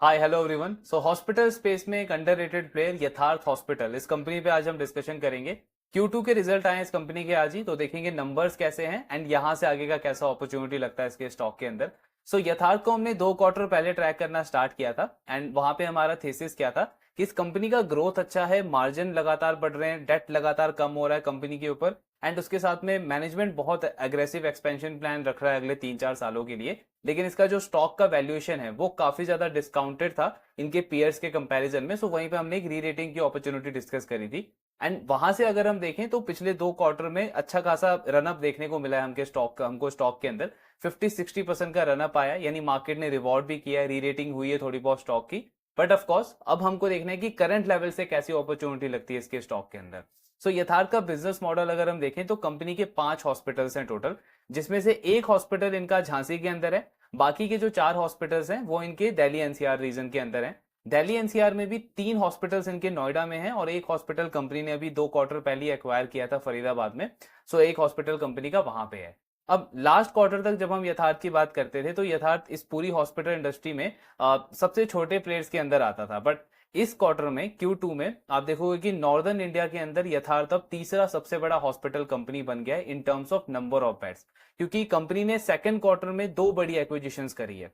हाय hello everyone. So hospital space में एक underrated player Yatharth hospital, इस कंपनी पे आज हम डिस्कशन करेंगे। Q2 के रिजल्ट आए इस कंपनी के आज ही, तो देखेंगे नंबर्स कैसे हैं एंड यहाँ से आगे का कैसा अपॉर्चुनिटी लगता है इसके स्टॉक के अंदर। सो यथार्थ को हमने 2 क्वार्टर पहले ट्रैक करना स्टार्ट किया था एंड वहां पे हमारा थीसिस क्या था कि इस कंपनी का ग्रोथ अच्छा है, मार्जिन लगातार बढ़ रहे हैं, डेट लगातार कम हो रहा है कंपनी के ऊपर एंड उसके साथ में मैनेजमेंट बहुत एग्रेसिव एक्सपेंशन प्लान रख रहा है अगले 3-4 सालों के लिए। लेकिन इसका जो स्टॉक का वैल्यूएशन है वो काफी ज्यादा डिस्काउंटेड था इनके पीयर्स के कंपैरिजन में। सो वहीं पे हमने एक री रेटिंग की अपॉर्चुनिटी डिस्कस करी थी एंड वहां से अगर हम देखें तो पिछले 2 क्वार्टर में अच्छा खासा रनअप देखने को मिला है हमको स्टॉक के अंदर 50-60% का रनअप आया, यानी मार्केट ने रिवॉर्ड भी किया है, री रेटिंग हुई है थोड़ी बहुत स्टॉक की। बट ऑफ कोर्स अब हमको देखना है कि करंट लेवल से कैसी अपॉर्चुनिटी लगती है इसके स्टॉक के अंदर। सो यथार्थ का बिजनेस मॉडल अगर हम देखें तो कंपनी के 5 हॉस्पिटल्स हैं टोटल, जिसमें से एक हॉस्पिटल इनका झांसी के अंदर है। बाकी के जो 4 हॉस्पिटल्स हैं वो इनके दिल्ली एनसीआर रीजन के अंदर हैं। दिल्ली एनसीआर में भी 3 हॉस्पिटल्स इनके नोएडा में हैं और एक हॉस्पिटल कंपनी ने अभी 2 क्वार्टर पहले एक्वायर किया था फरीदाबाद में। सो एक हॉस्पिटल कंपनी का वहां पे है। अब लास्ट क्वार्टर तक जब हम यथार्थ की बात करते थे तो यथार्थ इस पूरी हॉस्पिटल इंडस्ट्री में सबसे छोटे प्लेयर्स के अंदर आता था। बट इस क्वार्टर में Q2 में आप देखोगे कि नॉर्दर्न इंडिया के अंदर यथार्थ अब तीसरा सबसे बड़ा हॉस्पिटल कंपनी बन गया है in terms of number of beds, क्योंकि कंपनी ने सेकंड क्वार्टर में 2 बड़ी एक्विजिशंस करी है।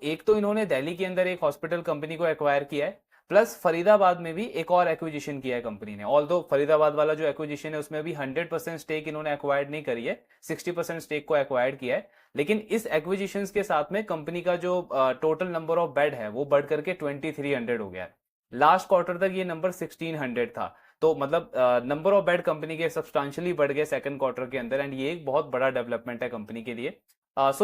एक तो इन्होंने दिल्ली के अंदर एक हॉस्पिटल कंपनी को एक्वायर किया है, प्लस फरीदाबाद में भी एक और एक्विजिशन किया है कंपनी ने। ऑल्दो फरीदाबाद वाला जो एक्विजिशन है उसमें भी 100% स्टेक इन्होंने एक्वायर्ड नहीं करी है, 60% स्टेक को एक्वायर्ड किया है। लेकिन इस एक्विजिशन के साथ में कंपनी का जो टोटल नंबर ऑफ बेड है वो बढ़ करके 2300 हो गया है। लास्ट क्वार्टर तक ये नंबर 1600 था। तो मतलब नंबर ऑफ बेड कंपनी के सब्सटेंशियली बढ़ गए सेकंड क्वार्टर के अंदर एंड ये एक बहुत बड़ा डेवलपमेंट है कंपनी के लिए।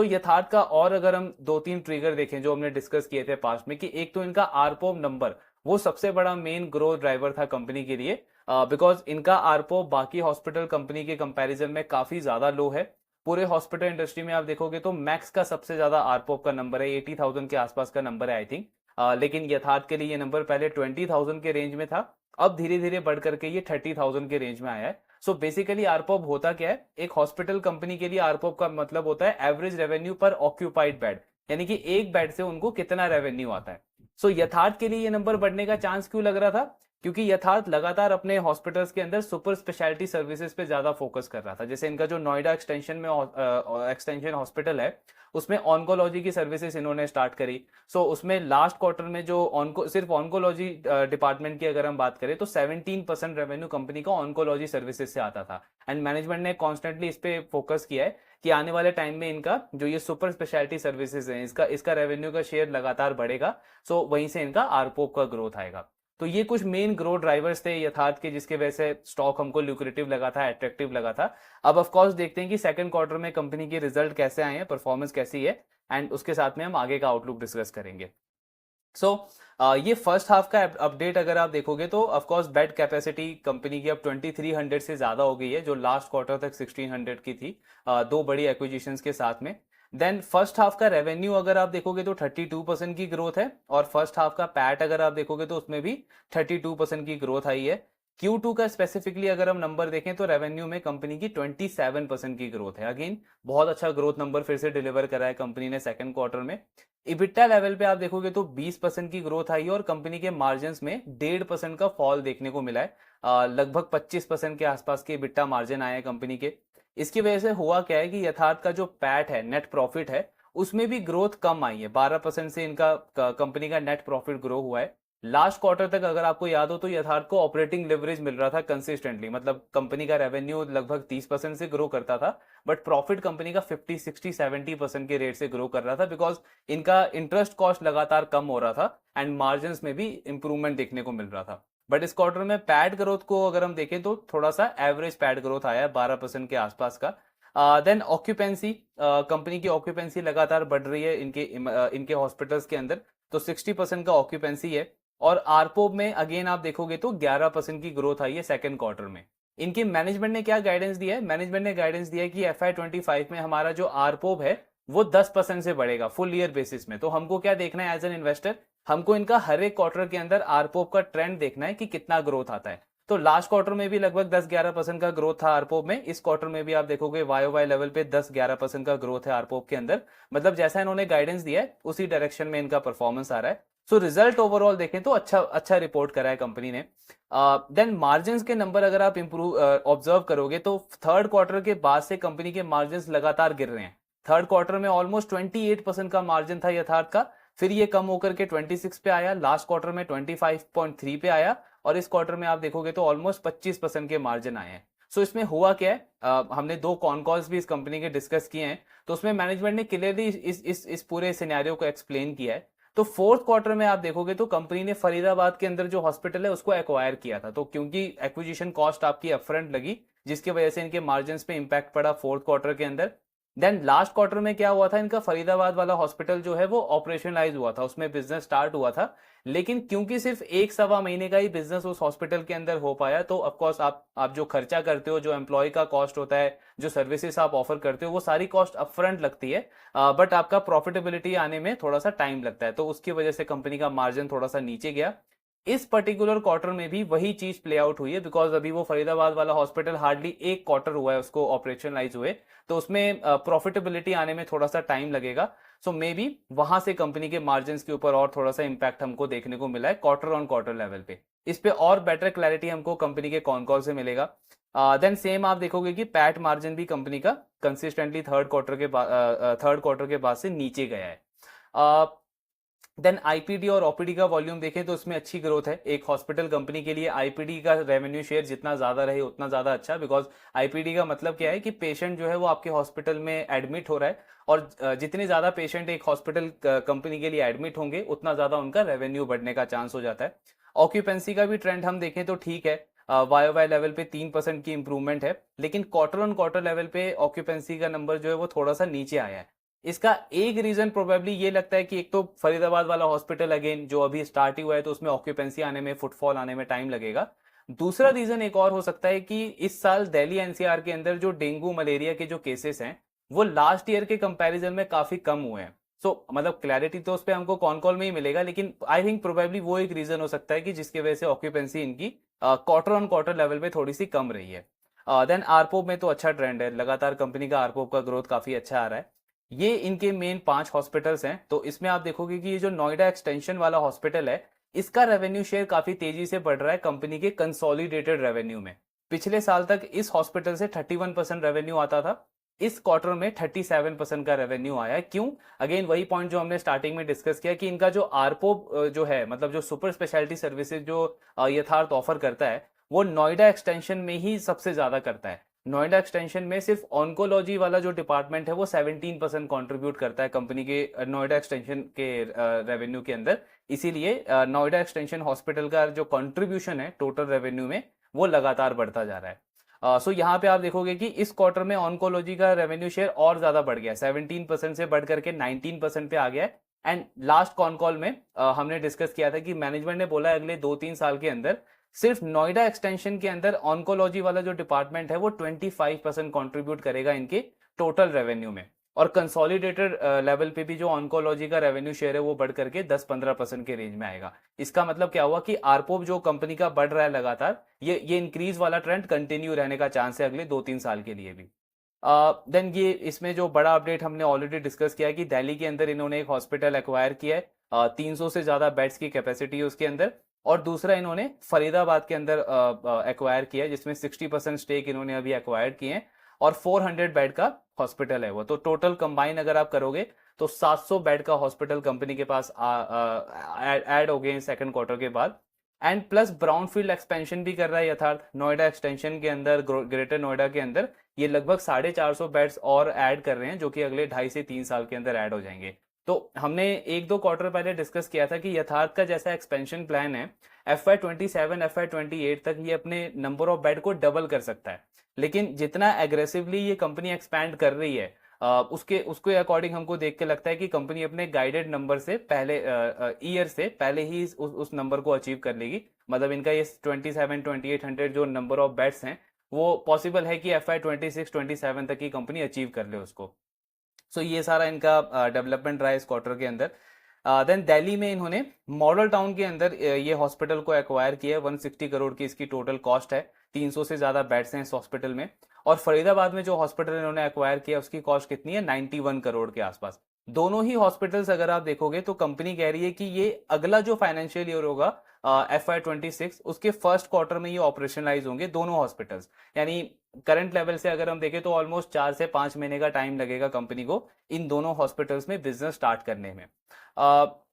यथार्थ का और अगर हम 2-3 ट्रिगर देखें जो हमने डिस्कस किए थे पास्ट में, कि एक तो इनका आरपोप नंबर वो सबसे बड़ा मेन ग्रोथ ड्राइवर था कंपनी के लिए, बिकॉज इनका आरपोप बाकी हॉस्पिटल कंपनी के कंपैरिजन में काफी ज्यादा लो है। पूरे हॉस्पिटल इंडस्ट्री में आप देखोगे तो मैक्स का सबसे ज्यादा आरपोप का नंबर है, 80,000 के आसपास का नंबर है आई थिंक। लेकिन यथार्थ के लिए ये नंबर पहले 20,000 के रेंज में था, अब धीरे धीरे बढ़ करके ये 30,000 के रेंज में आया है। बेसिकली आरपोप होता क्या है, एक हॉस्पिटल कंपनी के लिए आरपोप का मतलब होता है एवरेज रेवेन्यू पर ऑक्यूपाइड बेड, यानी कि एक बेड से उनको कितना रेवेन्यू आता है। यथार्थ के लिए ये नंबर बढ़ने का चांस क्यों लग रहा था, क्योंकि यथार्थ लगातार अपने हॉस्पिटल्स के अंदर सुपर स्पेशलिटी सर्विसेज पे ज्यादा फोकस कर रहा था। जैसे इनका जो नोएडा एक्सटेंशन में एक्सटेंशन हॉस्पिटल है उसमें ऑन्कोलॉजी की सर्विसेज इन्होंने स्टार्ट करी। उसमें लास्ट क्वार्टर में जो सिर्फ ऑन्कोलॉजी डिपार्टमेंट की अगर हम बात करें तो 17% रेवेन्यू कंपनी का ऑन्कोलॉजी सर्विसेज से आता था। एंड मैनेजमेंट ने कॉन्स्टेंटली इस पे फोकस किया है कि आने वाले टाइम में इनका जो ये सुपर स्पेशलिटी सर्विसेज है इसका रेवेन्यू का शेयर लगातार बढ़ेगा। वहीं से इनका आरपोप का ग्रोथ आएगा। तो ये कुछ मेन ग्रोथ ड्राइवर्स थे यथार्थ के, जिसके वजह से स्टॉक हमको ल्यूक्रेटिव लगा था, अट्रैक्टिव लगा था। अब ऑफ कोर्स देखते हैं कि सेकंड क्वार्टर में कंपनी के रिजल्ट कैसे आए हैं, परफॉर्मेंस कैसी है एंड उसके साथ में हम आगे का आउटलुक डिस्कस करेंगे। ये फर्स्ट हाफ का अपडेट अगर आप देखोगे तो of course bed capacity company की अब 2300 से ज्यादा हो गई है, जो लास्ट क्वार्टर तक 1600 की थी, 2 बड़ी एक्विजिशंस के साथ में। देन फर्स्ट हाफ का रेवेन्यू अगर आप देखोगे तो 32% की ग्रोथ है, और फर्स्ट हाफ का पैट अगर आप देखोगे तो उसमें भी 32% की ग्रोथ आई है। Q2 का स्पेसिफिकली अगर हम नंबर देखें तो रेवेन्यू में कंपनी की 27% की ग्रोथ है। अगेन बहुत अच्छा ग्रोथ नंबर फिर से डिलीवर करा है कंपनी ने सेकंड क्वार्टर में। इबिटा लेवल पे आप देखोगे तो 20% की ग्रोथ आई है और कंपनी के मार्जिन में 1.5% का फॉल देखने को मिला है। लगभग 25% के आसपास के इबिटा मार्जिन आए हैं कंपनी के। इसकी वजह से हुआ क्या है कि यथार्थ का जो पैट है, नेट प्रॉफिट है, उसमें भी ग्रोथ कम आई है। 12% से इनका कंपनी का नेट प्रॉफिट ग्रो हुआ है। लास्ट क्वार्टर तक अगर आपको याद हो तो यथार्थ को ऑपरेटिंग लेवरेज मिल रहा था कंसिस्टेंटली, मतलब कंपनी का रेवेन्यू लगभग 30% से ग्रो करता था, बट प्रॉफिट कंपनी का 50-60-70% के रेट से ग्रो कर रहा था, बिकॉज इनका इंटरेस्ट कॉस्ट लगातार कम हो रहा था एंड मार्जिन में भी इंप्रूवमेंट देखने को मिल रहा था। बट इस क्वार्टर में पैड ग्रोथ को अगर हम देखें तो थोड़ा सा एवरेज पैड ग्रोथ आया है 12% के आसपास का। देन ऑक्यूपेंसी, कंपनी की ऑक्यूपेंसी लगातार बढ़ रही है इनके हॉस्पिटल्स के अंदर, तो 60% का ऑक्यूपेंसी है। और आरपोप में अगेन आप देखोगे तो 11% की ग्रोथ आई है सेकंड क्वार्टर में। इनकी मैनेजमेंट ने क्या गाइडेंस दिया है, मैनेजमेंट ने गाइडेंस दिया है कि FY25 में हमारा जो आरपोप है वो 10% से बढ़ेगा फुल ईयर बेसिस में। तो हमको क्या देखना है एज एन इन्वेस्टर, हमको इनका हर एक क्वार्टर के अंदर आरपोप का ट्रेंड देखना है कि कितना ग्रोथ आता है। तो लास्ट क्वार्टर में भी लगभग 10-11% का ग्रोथ था आरपोप में। इस क्वार्टर में भी आप देखोगे YOY लेवल पे 10-11% का ग्रोथ है आरपोप के अंदर। मतलब जैसा इन्होंने गाइडेंस दिया है उसी डायरेक्शन में इनका परफॉर्मेंस आ रहा है। सो रिजल्ट ओवरऑल देखें तो अच्छा अच्छा रिपोर्ट करा है कंपनी ने। देन मार्जिन्स के नंबर अगर आप इंप्रूव ऑब्जर्व करोगे तो थर्ड क्वार्टर के बाद से कंपनी के मार्जिन्स लगातार गिर रहे हैं। थर्ड क्वार्टर में ऑलमोस्ट 28% का मार्जिन था यथार्थ का, फिर ये कम होकर के 26 पे आया, लास्ट क्वार्टर में 25.3 पे आया, और इस क्वार्टर में आप देखोगे तो ऑलमोस्ट 25% के मार्जिन आए हैं। सो इसमें हुआ क्या है, हमने 2 कॉन कॉल्स भी इस कंपनी के डिस्कस किए हैं, तो उसमें मैनेजमेंट ने क्लियरली इस पूरे सिनेरियो को एक्सप्लेन किया है। तो फोर्थ क्वार्टर में आप देखोगे तो कंपनी ने फरीदाबाद के अंदर जो हॉस्पिटल है उसको एक्वायर किया था, तो क्योंकि एक्विजिशन कॉस्ट आपकी अपफ्रंट लगी, जिसकी वजह से इनके मार्जिन्स पे इंपैक्ट पड़ा फोर्थ क्वार्टर के अंदर। देन लास्ट क्वार्टर में क्या हुआ था, इनका फरीदाबाद वाला हॉस्पिटल जो है वो ऑपरेशनलाइज हुआ था, उसमें बिजनेस स्टार्ट हुआ था, लेकिन क्योंकि सिर्फ 1-1.25 महीने का ही बिजनेस उस हॉस्पिटल के अंदर हो पाया, तो ऑफकोर्स आप जो खर्चा करते हो, जो एम्प्लॉय का कॉस्ट होता है, जो सर्विसेज आप ऑफर करते हो, वो सारी कॉस्ट अपफ्रंट लगती है, बट आपका प्रॉफिटेबिलिटी आने में थोड़ा सा टाइम लगता है, तो उसकी वजह से कंपनी का मार्जिन थोड़ा सा नीचे गया। इस पर्टिकुलर क्वार्टर में भी वही चीज प्ले आउट हुई है, बिकॉज अभी वो फरीदाबाद वाला हॉस्पिटल हार्डली 1 क्वार्टर हुआ है उसको ऑपरेशनलाइज हुए, तो उसमें प्रॉफिटेबिलिटी आने में थोड़ा सा टाइम लगेगा। सो मे बी वहां से कंपनी के मार्जिन के ऊपर और थोड़ा सा इंपैक्ट हमको देखने को मिला है क्वार्टर ऑन क्वार्टर लेवल पे। इस पे और बेटर क्लैरिटी हमको कंपनी के कॉन कॉल से मिलेगा। देन सेम आप देखोगे कि पैट मार्जिन भी कंपनी का कंसिस्टेंटली थर्ड क्वार्टर के बाद से नीचे गया है। देन आईपीडी और ओपीडी का वॉल्यूम देखें तो इसमें अच्छी ग्रोथ है। एक हॉस्पिटल कंपनी के लिए आईपीडी का रेवेन्यू शेयर जितना ज्यादा रहे उतना ज्यादा अच्छा, बिकॉज आईपीडी का मतलब क्या है कि पेशेंट जो है वो आपके हॉस्पिटल में एडमिट हो रहा है, और जितने ज्यादा पेशेंट एक हॉस्पिटल कंपनी के लिए एडमिट होंगे उतना ज्यादा उनका रेवेन्यू बढ़ने का चांस हो जाता है। ऑक्यूपेंसी का भी ट्रेंड हम देखें तो ठीक है, वाई वाई लेवल पे 3% की इंप्रूवमेंट है, लेकिन क्वार्टर ऑन क्वार्टर लेवल पे ऑक्यूपेंसी का नंबर जो है वो थोड़ा सा नीचे आया है। इसका एक रीजन प्रोबेबली ये लगता है कि एक तो फरीदाबाद वाला हॉस्पिटल अगेन जो अभी स्टार्ट ही हुआ है, तो उसमें ऑक्यूपेंसी आने में, फुटफॉल आने में टाइम लगेगा। दूसरा रीजन एक और हो सकता है कि इस साल दिल्ली एनसीआर के अंदर जो डेंगू मलेरिया के जो केसेस हैं वो लास्ट ईयर के कंपैरिजन में काफी कम हुए हैं। सो मतलब क्लैरिटी तो उस पर हमको कॉन कॉल में ही मिलेगा, लेकिन आई थिंक प्रोबेबली वो एक रीजन हो सकता है कि जिसकी वजह से ऑक्यूपेंसी इनकी क्वार्टर ऑन क्वार्टर लेवल पे थोड़ी सी कम रही है। देन आरपोप में तो अच्छा ट्रेंड है, लगातार कंपनी का आरपोप का ग्रोथ काफी अच्छा आ रहा है। ये इनके मेन 5 हॉस्पिटल्स हैं, तो इसमें आप देखोगे कि ये जो नोएडा एक्सटेंशन वाला हॉस्पिटल है इसका रेवेन्यू शेयर काफी तेजी से बढ़ रहा है कंपनी के कंसोलिडेटेड रेवेन्यू में। पिछले साल तक इस हॉस्पिटल से 31% रेवेन्यू आता था, इस क्वार्टर में 37% का रेवेन्यू आया है। क्यों? अगेन वही पॉइंट जो हमने स्टार्टिंग में डिस्कस किया कि इनका जो आरपोप जो है, मतलब जो सुपर स्पेशलिटी सर्विसेज जो यथार्थ ऑफर करता है, वो नोएडा एक्सटेंशन में ही सबसे ज्यादा करता है। नोएडा एक्सटेंशन में सिर्फ ऑन्कोलॉजी वाला जो डिपार्टमेंट है वो 17% कंट्रीब्यूट करता है कंपनी के नोएडा एक्सटेंशन के रेवेन्यू के अंदर। इसीलिए नोएडा एक्सटेंशन हॉस्पिटल का जो कंट्रीब्यूशन है टोटल रेवेन्यू में वो लगातार बढ़ता जा रहा है। सो यहाँ पे आप देखोगे कि इस क्वार्टर में ऑन्कोलॉजी का रेवेन्यू शेयर और ज्यादा बढ़ गया, 17% से बढ़ करके 19% पे आ गया है। एंड लास्ट कॉन कॉल में हमने डिस्कस किया था कि मैनेजमेंट ने बोला अगले 2-3 साल के अंदर सिर्फ नोएडा एक्सटेंशन के अंदर ऑन्कोलॉजी वाला जो डिपार्टमेंट है वो 25% कंट्रीब्यूट करेगा इनके टोटल रेवेन्यू में, और कंसोलिडेटेड लेवल पे भी जो ऑन्कोलॉजी का रेवेन्यू शेयर है वो बढ़ करके 10-15% के रेंज में आएगा। इसका मतलब क्या हुआ कि आरपोप जो कंपनी का बढ़ रहा है लगातार, ये इंक्रीज वाला ट्रेंड कंटिन्यू रहने का चांस है अगले 2-3 साल के लिए भी। देन ये इसमें जो बड़ा अपडेट हमने ऑलरेडी डिस्कस किया है कि दिल्ली के अंदर इन्होंने एक हॉस्पिटल एक्वायर किया है, 300 से ज्यादा बेड्स की कैपेसिटी है उसके अंदर, और दूसरा इन्होंने फरीदाबाद के अंदर एक्वायर किया है जिसमें 60% स्टेक इन्होंने अभी एक्वायर किए हैं, और 400 बेड का हॉस्पिटल है वो। तो टोटल कंबाइन अगर आप करोगे तो 700 बेड का हॉस्पिटल कंपनी के पास ऐड हो गए सेकंड क्वार्टर के बाद। एंड प्लस ब्राउनफील्ड एक्सपेंशन भी कर रहा है यथार्थ नोएडा एक्सटेंशन के अंदर, ग्रेटर नोएडा के अंदर ये लगभग 450 बेड्स और ऐड कर रहे हैं, जो कि अगले 2.5 से 3 साल के अंदर ऐड हो जाएंगे। तो हमने 1-2 क्वार्टर पहले डिस्कस किया था कि यथार्थ का जैसा एक्सपेंशन प्लान है FY27 FY28 तक ये अपने नंबर ऑफ बेड को डबल कर सकता है, लेकिन जितना एग्रेसिवली ये कंपनी एक्सपैंड कर रही है उसके अकॉर्डिंग हमको देख के लगता है कि कंपनी अपने गाइडेड नंबर से पहले ईयर से पहले ही उस नंबर को अचीव कर लेगी। मतलब इनका ये 27-2800 जो नंबर ऑफ बेड्स हैं वो पॉसिबल है कि FY26-27 तक की कंपनी अचीव कर ले उसको। सो ये सारा इनका डेवलपमेंट रहा है इस क्वार्टर के अंदर। देन दिल्ली में इन्होंने मॉडल टाउन के अंदर ये हॉस्पिटल को एक्वायर किया है, 160 करोड़ की इसकी टोटल कॉस्ट है, 300 से ज्यादा बेड्स हैं इस हॉस्पिटल में। और फरीदाबाद में जो हॉस्पिटल इन्होंने एक्वायर किया उसकी कॉस्ट कितनी है, 91 करोड़ के आसपास। दोनों ही हॉस्पिटल्स अगर आप देखोगे तो कंपनी कह रही है कि ये अगला जो फाइनेंशियल ईयर होगा FY26 उसके फर्स्ट क्वार्टर में ये ऑपरेशनलाइज होंगे दोनों हॉस्पिटल्स। यानी करंट लेवल से अगर हम देखें तो ऑलमोस्ट 4 से 5 महीने का टाइम लगेगा कंपनी को इन दोनों हॉस्पिटल्स में बिजनेस स्टार्ट करने में।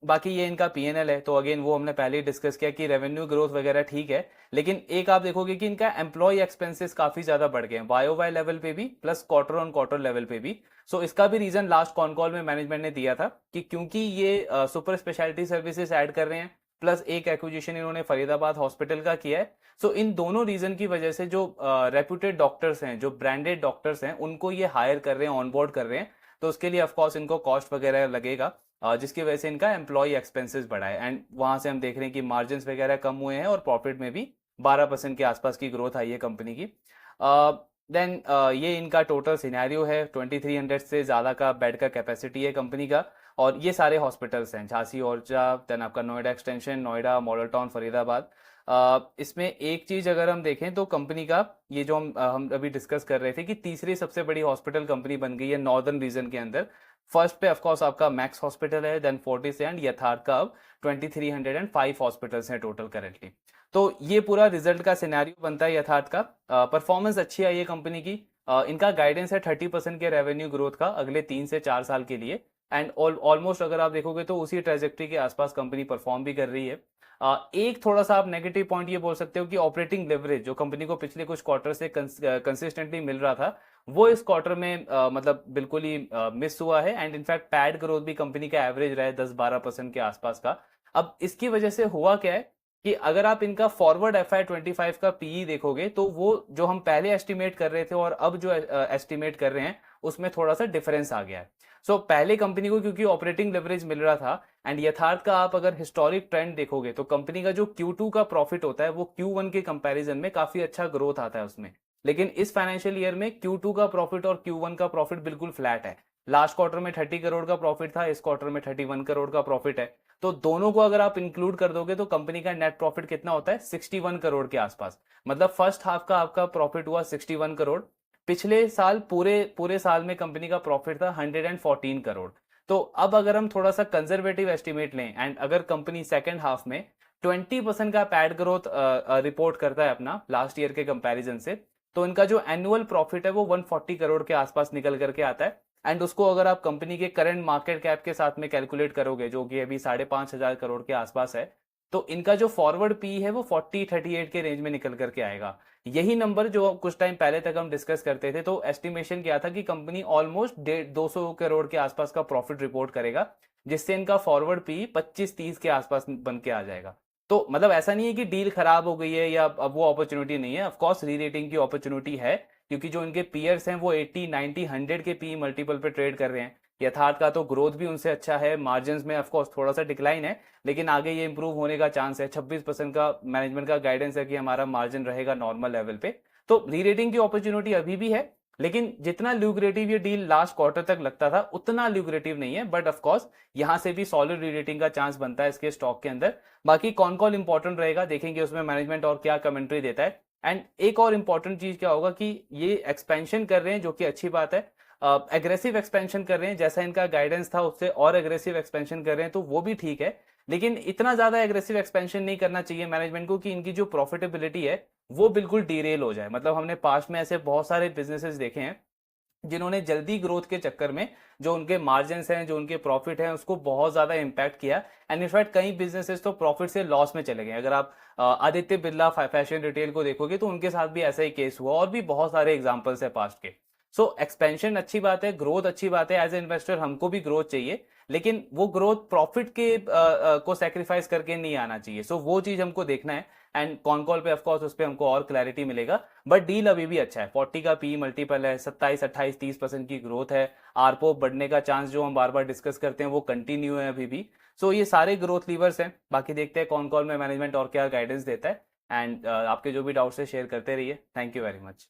बाकी ये इनका पीएनएल है तो अगेन वो हमने पहले ही डिस्कस किया कि रेवेन्यू ग्रोथ वगैरह ठीक है, लेकिन एक आप देखोगे कि इनका एम्प्लॉय एक्सपेंसेस काफी ज्यादा बढ़ गए हैं वाई लेवल पे भी plus quarter on quarter level पे भी। सो इसका भी रीजन लास्ट कॉन कॉल में मैनेजमेंट ने दिया था कि क्योंकि ये सुपर स्पेशलिटी सर्विसेज ऐड कर रहे हैं प्लस एक एक्विजिशन इन्होंने फरीदाबाद हॉस्पिटल का किया है। सो इन दोनों रीजन की वजह से जो रेप्यूटेड डॉक्टर्स हैं, जो ब्रांडेड डॉक्टर्स हैं, उनको ये हायर कर रहे हैं, ऑनबोर्ड कर रहे हैं। तो उसके लिए ऑफकोर्स इनको कॉस्ट वगैरह लगेगा जिसकी वजह से इनका एम्प्लॉय एक्सपेंसेस बढ़ा है। एंड वहां से हम देख रहे हैं कि मार्जिन वगैरह कम हुए हैं और प्रॉफिट में भी 12% के आसपास की ग्रोथ आई है कंपनी की। देन ये इनका टोटल सिनेरियो है, 2300 से ज़्यादा का बेड का कैपेसिटी है कंपनी का। और ये सारे हॉस्पिटल्स हैं, झांसी ओरछा, देन आपका Noida extension, Noida, model town, Faridabad. इसमें एक चीज अगर हम देखें तो कंपनी का ये जो हम अभी डिस्कस कर रहे थे कि तीसरी सबसे बड़ी हॉस्पिटल कंपनी बन गई है नॉर्दर्न रीजन के अंदर। फर्स्ट पे ऑफकोर्स आपका मैक्स हॉस्पिटल है, देन फोर्टिस एंड यथार्थ का अब 2305 हॉस्पिटल्स हैं टोटल करेंटली। तो ये पूरा रिजल्ट का सिनेरियो बनता है यथार्थ का। परफॉर्मेंस अच्छी आई है कंपनी की। इनका गाइडेंस है 30% के रेवेन्यू ग्रोथ का अगले 3 से 4 साल के लिए। एंड ऑलमोस्ट अगर आप देखोगे तो उसी ट्रेजेक्ट्री के आसपास कंपनी परफॉर्म भी कर रही है। एक थोड़ा सा आप नेगेटिव पॉइंट ये बोल सकते हो कि ऑपरेटिंग लेवरेज जो कंपनी को पिछले कुछ क्वार्टर से कंसिस्टेंटली मिल रहा था वो इस क्वार्टर में मतलब बिल्कुल ही मिस हुआ है। एंड इनफैक्ट पैड ग्रोथ भी कंपनी का एवरेज रहा है 10-12% के आसपास का। अब इसकी वजह से हुआ क्या है कि अगर आप इनका फॉरवर्ड FY25 का पीई देखोगे तो वो जो हम पहले एस्टिमेट कर रहे थे और अब जो एस्टिमेट कर रहे हैं उसमें थोड़ा सा डिफरेंस आ गया है। सो पहले कंपनी को क्योंकि ऑपरेटिंग लेवरेज मिल रहा था एंड यथार्थ का आप अगर हिस्टोरिक ट्रेंड देखोगे तो कंपनी का जो Q2 का प्रॉफिट होता है वो Q1 के कंपैरिजन में काफी अच्छा ग्रोथ आता है उसमें। लेकिन इस फाइनेंशियल ईयर में Q2 का प्रॉफिट और Q1 का प्रॉफिट बिल्कुल फ्लैट है। लास्ट क्वार्टर में 30 करोड़ का प्रॉफिट था, इस क्वार्टर में 31 करोड़ का प्रॉफिट है। तो दोनों को अगर आप इंक्लूड कर दोगे तो कंपनी का नेट प्रॉफिट कितना होता है 61 करोड़ के आसपास। मतलब फर्स्ट हाफ का आपका प्रॉफिट हुआ 61 करोड़। पिछले साल पूरे पूरे साल में कंपनी का प्रॉफिट था 114 करोड़। तो अब अगर हम थोड़ा सा कंजर्वेटिव एस्टिमेट लें एंड अगर कंपनी सेकेंड हाफ में 20% का पैड ग्रोथ रिपोर्ट करता है अपना लास्ट ईयर के कंपैरिजन से, तो इनका जो एनुअल प्रॉफिट है वो 140 करोड़ के आसपास निकल करके आता है। एंड उसको अगर आप कंपनी के करंट मार्केट कैप के साथ में कैलकुलेट करोगे जो कि अभी 5,500 करोड़ के आसपास है, तो इनका जो फॉरवर्ड पी है वो 40-38 के रेंज में निकल करके आएगा। यही नंबर जो कुछ टाइम पहले तक हम डिस्कस करते थे तो एस्टिमेशन क्या था कि कंपनी ऑलमोस्ट 200 करोड़ के आसपास का प्रॉफिट रिपोर्ट करेगा, जिससे इनका फॉरवर्ड पी 25-30 के आसपास बन के आ जाएगा। तो मतलब ऐसा नहीं है कि डील खराब हो गई है या अब वो अपॉर्चुनिटी नहीं है। ऑफकोर्स री रेटिंग की अपॉर्चुनिटी है क्योंकि जो इनके पीयर्स हैं वो 80, 90, 100 के पी मल्टीपल पे ट्रेड कर रहे हैं। यथार्थ का तो ग्रोथ भी उनसे अच्छा है, मार्जिन में ऑफकोर्स थोड़ा सा डिक्लाइन है लेकिन आगे ये इंप्रूव होने का चांस है। 26% का मैनेजमेंट का गाइडेंस है कि हमारा मार्जिन रहेगा नॉर्मल लेवल पे। तो री रेटिंग की अपॉर्चुनिटी अभी भी है, लेकिन जितना ल्यूक्रेटिव ये डील लास्ट क्वार्टर तक लगता था उतना ल्यूक्रेटिव नहीं है। बट ऑफकोर्स यहां से भी सॉलिड री रेटिंग का चांस बनता है इसके स्टॉक के अंदर। बाकी कौन कौन इंपॉर्टेंट रहेगा देखेंगे उसमें मैनेजमेंट और क्या कमेंट्री देता है। एंड एक और इंपॉर्टेंट चीज क्या होगा कि ये एक्सपेंशन कर रहे हैं जो कि अच्छी बात है, एग्रेसिव एक्सपेंशन कर रहे हैं जैसा इनका गाइडेंस था उससे और एग्रेसिव एक्सपेंशन कर रहे हैं तो वो भी ठीक है। लेकिन इतना ज्यादा एग्रेसिव एक्सपेंशन नहीं करना चाहिए मैनेजमेंट को कि इनकी जो प्रॉफिटेबिलिटी है वो बिल्कुल डीरेल हो जाए। मतलब हमने पास्ट में ऐसे बहुत सारे बिजनेसेस देखे हैं जिन्होंने जल्दी ग्रोथ के चक्कर में जो उनके मार्जिन हैं, जो उनके प्रॉफिट हैं, उसको बहुत ज्यादा इंपैक्ट किया। एंड इनफैक्ट कई बिजनेसेस तो प्रॉफिट से लॉस में चले गए। अगर आप आदित्य बिरला फैशन रिटेल को देखोगे तो उनके साथ भी ऐसा ही केस हुआ और भी बहुत सारे एग्जांपल्स है पास्ट के। सो एक्सपेंशन अच्छी बात है, ग्रोथ अच्छी बात है, एज ए इन्वेस्टर हमको भी ग्रोथ चाहिए, लेकिन वो ग्रोथ प्रॉफिट के को सेक्रीफाइस करके नहीं आना चाहिए। सो वो चीज हमको देखना है एंड कॉन कॉल पे ऑफकोर्स उस पर हमको और क्लैरिटी मिलेगा। बट डील अभी भी अच्छा है, 40 का पी मल्टीपल है, 27, 28, 30% की ग्रोथ है। आरपो बढ़ने का चांस जो हम बार बार डिस्कस करते हैं वो कंटिन्यू है अभी भी। सो ये सारे ग्रोथ लीवर्स हैं। बाकी देखते हैं कॉन कॉल में मैनेजमेंट और क्या गाइडेंस देता है। एंड आपके जो भी डाउट्स है शेयर करते रहिए। Thank you very much.